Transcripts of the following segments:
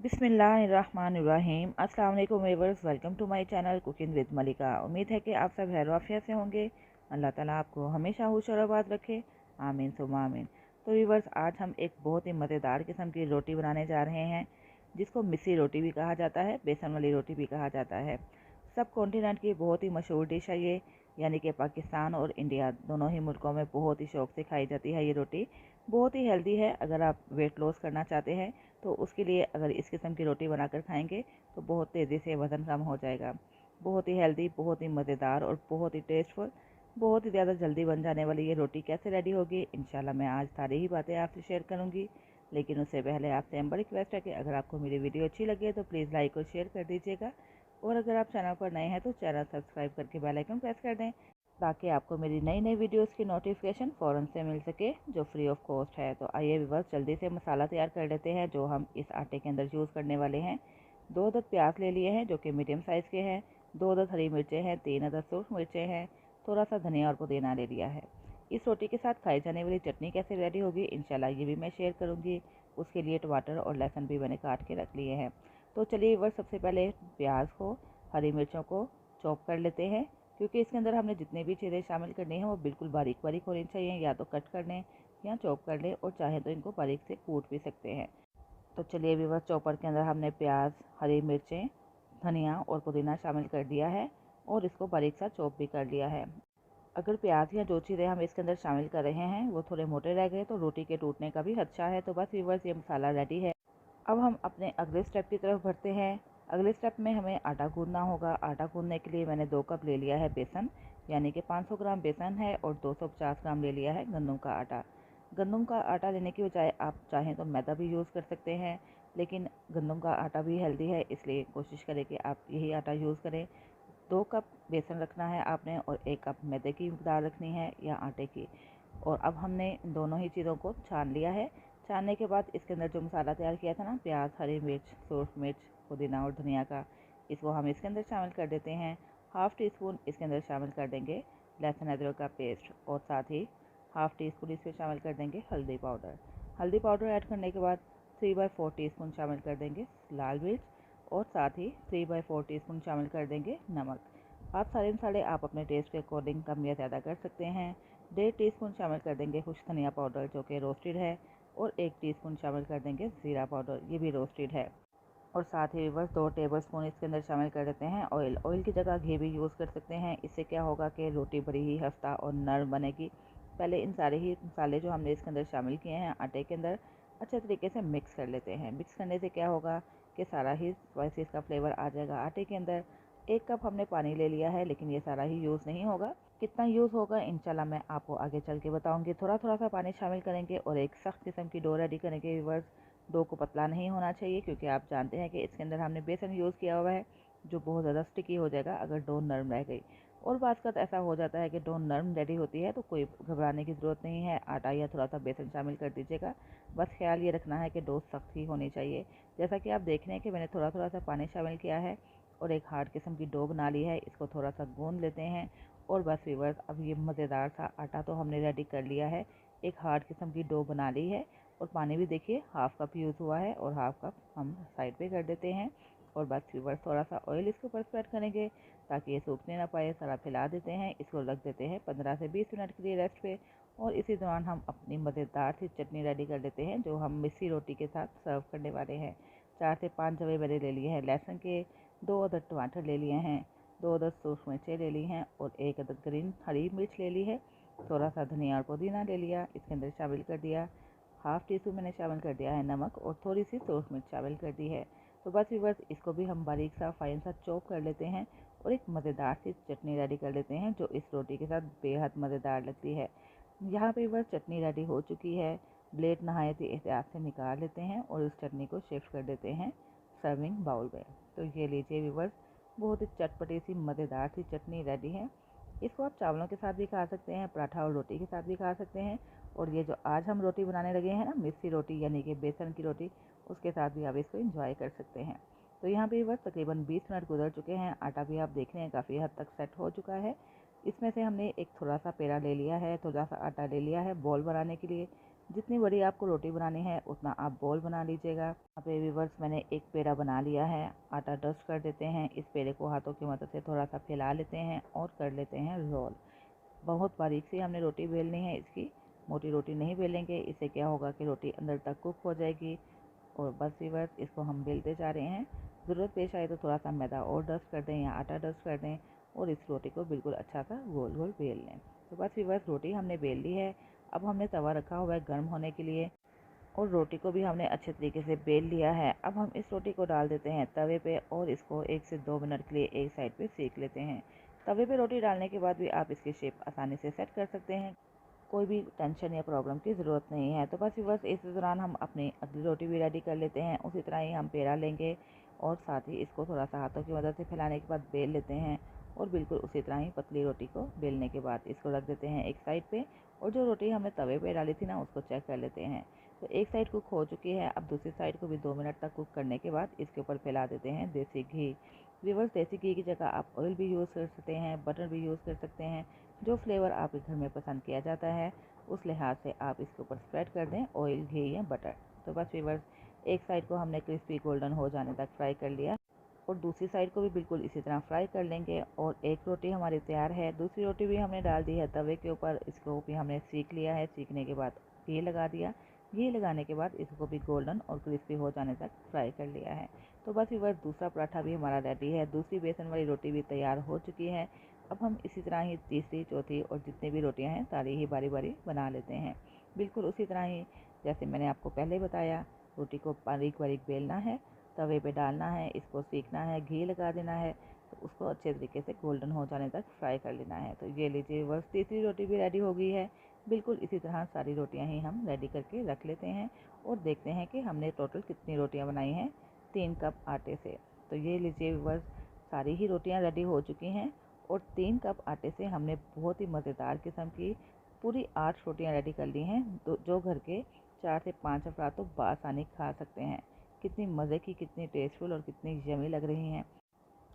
बिस्मिल्लाहिर्रहमानिर्रहीम। अस्सलाम वालेकुम viewers, welcome to my channel cooking with Malika. उम्मीद है कि आप सब खैर आफियत से होंगे। अल्लाह ताला आपको हमेशा हुशराबाद रखे, आमीन सुम्मा आमीन। तो व्यूअर्स, आज हम एक बहुत ही मज़ेदार किस्म की रोटी बनाने जा रहे हैं, जिसको मिस्सी रोटी भी कहा जाता है, बेसन वाली रोटी भी कहा जाता है। सब कॉन्टिनेंट की बहुत ही मशहूर डिश है ये, यानी कि पाकिस्तान और इंडिया दोनों ही मुल्कों में बहुत ही शौक़ से खाई जाती है ये रोटी। बहुत ही हेल्दी है। अगर आप वेट लॉस करना चाहते हैं तो उसके लिए अगर इस किस्म की रोटी बनाकर खाएंगे तो बहुत तेज़ी से वज़न कम हो जाएगा। बहुत ही हेल्दी, बहुत ही मज़ेदार और बहुत ही टेस्टफुल, बहुत ही ज़्यादा जल्दी बन जाने वाली ये रोटी कैसे रेडी होगी, इंशाल्लाह मैं आज सारी ही बातें आपसे शेयर करूँगी। लेकिन उससे पहले आपसे हमारी रिक्वेस्ट है कि अगर आपको मेरी वीडियो अच्छी लगे तो प्लीज़ लाइक और शेयर कर दीजिएगा, और अगर आप चैनल पर नए हैं तो चैनल सब्सक्राइब करके बेल आइकन प्रेस कर दें, ताकि आपको मेरी नई नई वीडियोस की नोटिफिकेशन फ़ौरन से मिल सके, जो फ्री ऑफ कॉस्ट है। तो आइए व्यूअर्स, जल्दी से मसाला तैयार कर लेते हैं जो हम इस आटे के अंदर यूज़ करने वाले हैं। 2 अदद प्याज ले लिए हैं जो कि मीडियम साइज़ के हैं, 2 अदद हरी मिर्चें हैं, 3 अदद सूख मिर्चें हैं, थोड़ा सा धनिया और पुदीना ले लिया है। इस रोटी के साथ खाई जाने वाली चटनी कैसे रेडी होगी, इंशाल्लाह ये भी मैं शेयर करूँगी। उसके लिए टमाटर और लहसुन भी मैंने काट के रख लिए हैं। तो चलिए व्यूअर्स, सबसे पहले प्याज को, हरी मिर्चों को चॉप कर लेते हैं, क्योंकि इसके अंदर हमने जितने भी चीज़ें शामिल करनी हैं वो बिल्कुल बारीक बारीक होनी चाहिए। या तो कट कर लें या चॉप कर लें, और चाहे तो इनको बारीक से कूट भी सकते हैं। तो चलिए व्यूअर्स, चॉपर के अंदर हमने प्याज, हरी मिर्चें, धनिया और पुदीना शामिल कर दिया है और इसको बारीक सा चॉप भी कर लिया है। अगर प्याज या जो चीज़ें हम इसके अंदर शामिल कर रहे हैं वो थोड़े मोटे रह गए तो रोटी के टूटने का भी खदशा है। तो बस व्यूअर्स, ये मसाला रेडी है। अब हम अपने अगले स्टेप की तरफ बढ़ते हैं। अगले स्टेप में हमें आटा गूंदना होगा। आटा गूंदने के लिए मैंने 2 कप ले लिया है बेसन, यानी कि 500 ग्राम बेसन है, और 250 ग्राम ले लिया है गंदम का आटा। गंदम का आटा लेने की बजाय आप चाहें तो मैदा भी यूज़ कर सकते हैं, लेकिन गंदम का आटा भी हेल्दी है, इसलिए कोशिश करें कि आप यही आटा यूज़ करें। 2 कप बेसन रखना है आपने, और 1 कप मैदे की मकदार रखनी है या आटे की। और अब हमने इन दोनों ही चीज़ों को छान लिया है। छानने के बाद इसके अंदर जो मसाला तैयार किया था ना, प्याज, हरी मिर्च, सूख मिर्च, पुदीना और धनिया का, इसको हम इसके अंदर शामिल कर देते हैं। हाफ़ टी स्पून इसके अंदर शामिल कर देंगे लहसुन अदरक का पेस्ट, और साथ ही हाफ़ टी स्पून इसमें शामिल कर देंगे हल्दी पाउडर। हल्दी पाउडर ऐड करने के बाद 3/4 टी स्पून शामिल कर देंगे लाल मिर्च, और साथ ही 3/4 टी स्पून शामिल कर देंगे नमक। आप सारे मसाले आप अपने टेस्ट के अकॉर्डिंग कम या ज़्यादा कर सकते हैं। 1.5 टीस्पून शामिल कर देंगे खुश्क धनिया पाउडर जो कि रोस्टेड है, और 1 टीस्पून शामिल कर देंगे ज़ीरा पाउडर, ये भी रोस्टेड है। और साथ ही बस 2 टेबलस्पून इसके अंदर शामिल कर देते हैं ऑयल। ऑयल की जगह घी भी यूज़ कर सकते हैं। इससे क्या होगा कि रोटी बड़ी ही हफ्ता और नरम बनेगी। पहले इन सारे ही मसाले जो हमने इसके अंदर शामिल किए हैं आटे के अंदर, अच्छे तरीके से मिक्स कर लेते हैं। मिक्स करने से क्या होगा कि सारा ही स्पाइसेस का फ्लेवर आ जाएगा आटे के अंदर। 1 कप हमने पानी ले लिया है, लेकिन ये सारा ही यूज़ नहीं होगा। कितना यूज़ होगा इंशाल्लाह मैं आपको आगे चल के बताऊंगी। थोड़ा थोड़ा सा पानी शामिल करेंगे और एक सख्त किस्म की डो रेडी करेंगे व्यूअर्स। डो को पतला नहीं होना चाहिए, क्योंकि आप जानते हैं कि इसके अंदर हमने बेसन यूज़ किया हुआ है, जो बहुत ज़्यादा स्टिकी हो जाएगा अगर डो नरम रह गई। और बात का ऐसा हो जाता है कि डो नरम रेडी होती है तो कोई घबराने की ज़रूरत नहीं है। आटा या थोड़ा सा बेसन शामिल कर दीजिएगा, बस ख्याल ये रखना है कि डो सख्त ही होनी चाहिए। जैसा कि आप देख रहे हैं कि मैंने थोड़ा थोड़ा सा पानी शामिल किया है और एक हार्ड किस्म की डो बना ली है। इसको थोड़ा सा गूंद लेते हैं, और बस व्यूअर्स, अब ये मज़ेदार सा आटा तो हमने रेडी कर लिया है। एक हार्ड किस्म की डो बना ली है, और पानी भी देखिए हाफ़ कप यूज़ हुआ है, और हाफ़ कप हम साइड पे कर देते हैं। और बस व्यूअर्स, थोड़ा सा ऑयल इसके ऊपर स्प्रेड करेंगे ताकि ये सूखने ना पाए। सारा फैला देते हैं, इसको रख देते हैं 15 से 20 मिनट के लिए रेस्ट पे। और इसी दौरान हम अपनी मज़ेदार सी चटनी रेडी कर लेते हैं, जो हम मिस्सी रोटी के साथ सर्व करने वाले हैं। 4 से 5 जवे मैंने ले लिए हैं लहसुन के, 2 अदद टमाटर ले लिए हैं, 2 अदद सूख मिर्चें ले ली हैं, और 1 अदद ग्रीन हरी मिर्च ले ली है। थोड़ा सा धनिया और पुदीना ले लिया, इसके अंदर शामिल कर दिया। हाफ़ टी स्पून मैंने शामिल कर दिया है नमक, और थोड़ी सी सूख मिर्च शामिल कर दी है। तो बस व्यूअर्स, इसको भी हम बारीक सा फाइन सा चॉप कर लेते हैं, और एक मज़ेदार सी चटनी रेडी कर लेते हैं, जो इस रोटी के साथ बेहद मज़ेदार लगती है। यहाँ पे व्यूअर्स, चटनी रेडी हो चुकी है। ब्लेड नहायत ही एहतियात से निकाल लेते हैं और उस चटनी को शिफ्ट कर देते हैं सर्विंग बाउल में। तो ये लीजिए व्यूअर्स, बहुत ही चटपटी सी मज़ेदार सी चटनी रेडी है। इसको आप चावलों के साथ भी खा सकते हैं, पराठा और रोटी के साथ भी खा सकते हैं, और ये जो आज हम रोटी बनाने लगे हैं ना, मिस्सी रोटी यानी कि बेसन की रोटी, उसके साथ भी आप इसको एंजॉय कर सकते हैं। तो यहाँ पे बस तकरीबन 20 मिनट गुजर चुके हैं। आटा भी आप देख रहे हैं काफ़ी हद तक सेट हो चुका है। इसमें से हमने एक थोड़ा सा पेड़ा ले लिया है, थोड़ा सा आटा ले लिया है बॉल बनाने के लिए। जितनी बड़ी आपको रोटी बनानी है उतना आप बॉल बना लीजिएगा। यहाँ पे व्यूअर्स मैंने एक पेड़ा बना लिया है। आटा डस्ट कर देते हैं। इस पेड़े को हाथों की मदद से थोड़ा सा फैला लेते हैं और कर लेते हैं रोल। बहुत बारीक सी हमने रोटी बेलनी है इसकी, मोटी रोटी नहीं बेलेंगे, इससे क्या होगा कि रोटी अंदर तक कुक हो जाएगी। और बस व्यूअर्स इसको हम बेलते जा रहे हैं। ज़रूरत पेश आए तो थोड़ा सा मैदा और डस्ट कर दें या आटा डस्ट कर दें और इस रोटी को बिल्कुल अच्छा सा गोल गोल बेल लें। तो बस व्यूअर्स रोटी हमने बेल ली है। अब हमने तवा रखा हुआ है गर्म होने के लिए और रोटी को भी हमने अच्छे तरीके से बेल लिया है। अब हम इस रोटी को डाल देते हैं तवे पे और इसको 1 से 2 मिनट के लिए एक साइड पे सेक लेते हैं। तवे पे रोटी डालने के बाद भी आप इसकी शेप आसानी से सेट कर सकते हैं, कोई भी टेंशन या प्रॉब्लम की ज़रूरत नहीं है। तो बस इस दौरान हम अपनी अगली रोटी भी रेडी कर लेते हैं। उसी तरह ही हम पेड़ा लेंगे और साथ ही इसको थोड़ा सा हाथों की मदद से फैलाने के बाद बेल लेते हैं और बिल्कुल उसी तरह ही पतली रोटी को बेलने के बाद इसको रख देते हैं एक साइड पे और जो रोटी हमने तवे पे डाली थी ना उसको चेक कर लेते हैं। तो एक साइड कुक हो चुकी है। अब दूसरी साइड को भी 2 मिनट तक कुक करने के बाद इसके ऊपर फैला देते हैं देसी घी। व्यूअर्स देसी घी की जगह आप ऑयल भी यूज़ कर सकते हैं, बटर भी यूज़ कर सकते हैं, जो फ्लेवर आपके घर में पसंद किया जाता है उस लिहाज से आप इसके ऊपर स्प्रेड कर दें ऑयल, घी या बटर। तो बस व्यूअर्स एक साइड को हमने क्रिस्पी गोल्डन हो जाने तक फ्राई कर लिया और दूसरी साइड को भी बिल्कुल इसी तरह फ्राई कर लेंगे और एक रोटी हमारी तैयार है। दूसरी रोटी भी हमने डाल दी है तवे के ऊपर, इसको भी हमने सेक लिया है। सीखने के बाद घी लगा दिया, घी लगाने के बाद इसको भी गोल्डन और क्रिस्पी हो जाने तक फ्राई कर लिया है। तो बस व्यूअर्स दूसरा पराठा भी हमारा रेडी है, दूसरी बेसन वाली रोटी भी तैयार हो चुकी है। अब हम इसी तरह ही तीसरी, चौथी और जितनी भी रोटियां हैं सारी ही बारी बारी बना लेते हैं। बिल्कुल उसी तरह ही जैसे मैंने आपको पहले बताया, रोटी को बारीक बारीक बेलना है, तवे पे डालना है, इसको सेकना है, घी लगा देना है, तो उसको अच्छे तरीके से गोल्डन हो जाने तक फ्राई कर लेना है। तो ये लीजिए बस तीसरी रोटी भी रेडी हो गई है। बिल्कुल इसी तरह सारी रोटियां ही हम रेडी करके रख लेते हैं और देखते हैं कि हमने टोटल कितनी रोटियां बनाई हैं 3 कप आटे से। तो ये लीजिए बस सारी ही रोटियां रेडी हो चुकी हैं और 3 कप आटे से हमने बहुत ही मज़ेदार किस्म की पूरी 8 रोटियां रेडी कर ली हैं, जो घर के 4 से 5 अफराद तो बआसानी खा सकते हैं। कितनी मज़े की, कितनी टेस्टफुल और कितनी यमी लग रही हैं।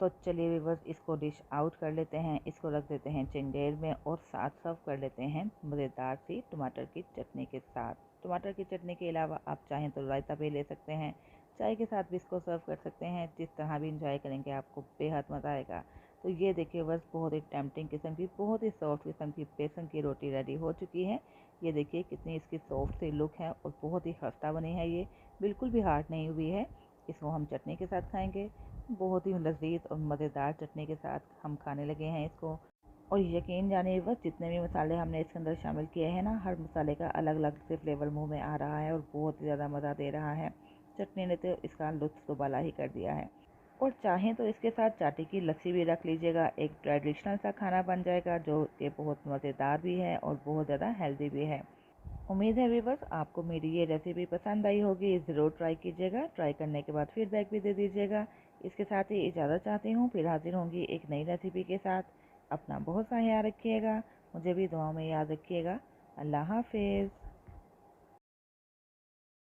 तो चलिए व्यूअर्स इसको डिश आउट कर लेते हैं, इसको रख देते हैं चिंगेर में और साथ सर्व कर लेते हैं मज़ेदार सी टमाटर की चटनी के साथ। टमाटर की चटनी के अलावा आप चाहें तो रायता भी ले सकते हैं, चाय के साथ भी इसको सर्व कर सकते हैं। जिस तरह भी इंजॉय करेंगे आपको बेहद मज़ा आएगा। तो ये देखिए बस बहुत ही टेम्पटिंग किस्म की, बहुत ही सॉफ्ट किस्म की बेसन की रोटी रेडी हो चुकी है। ये देखिए कितनी इसकी सॉफ्ट सी लुक है और बहुत ही खस्ता बनी है, ये बिल्कुल भी हार्ड नहीं हुई है। इसको हम चटनी के साथ खाएंगे, बहुत ही लज़ीज़ और मज़ेदार चटनी के साथ हम खाने लगे हैं इसको। और यकीन जानिए बस जितने भी मसाले हमने इसके अंदर शामिल किए हैं ना, हर मसाले का अलग अलग से फ्लेवर मुंह में आ रहा है और बहुत ही ज़्यादा मज़ा दे रहा है। चटनी ने तो इसका लुत्फ़ दुबाला ही कर दिया है। और चाहें तो इसके साथ चाटी की लस्सी भी रख लीजिएगा, एक ट्रेडिशनल सा खाना बन जाएगा जो कि बहुत मज़ेदार भी है और बहुत ज़्यादा हेल्दी भी है। उम्मीद है व्यूअर्स आपको मेरी ये रेसिपी पसंद आई होगी, ज़रूर ट्राई कीजिएगा। ट्राई करने के बाद फीडबैक भी दे दीजिएगा। इसके साथ ही इजाज़त चाहती हूँ, फिर हाजिर होंगी एक नई रेसिपी के साथ। अपना बहुत सा ख्याल रखिएगा, मुझे भी दुआओं में याद रखिएगा। अल्लाह हाफिज़।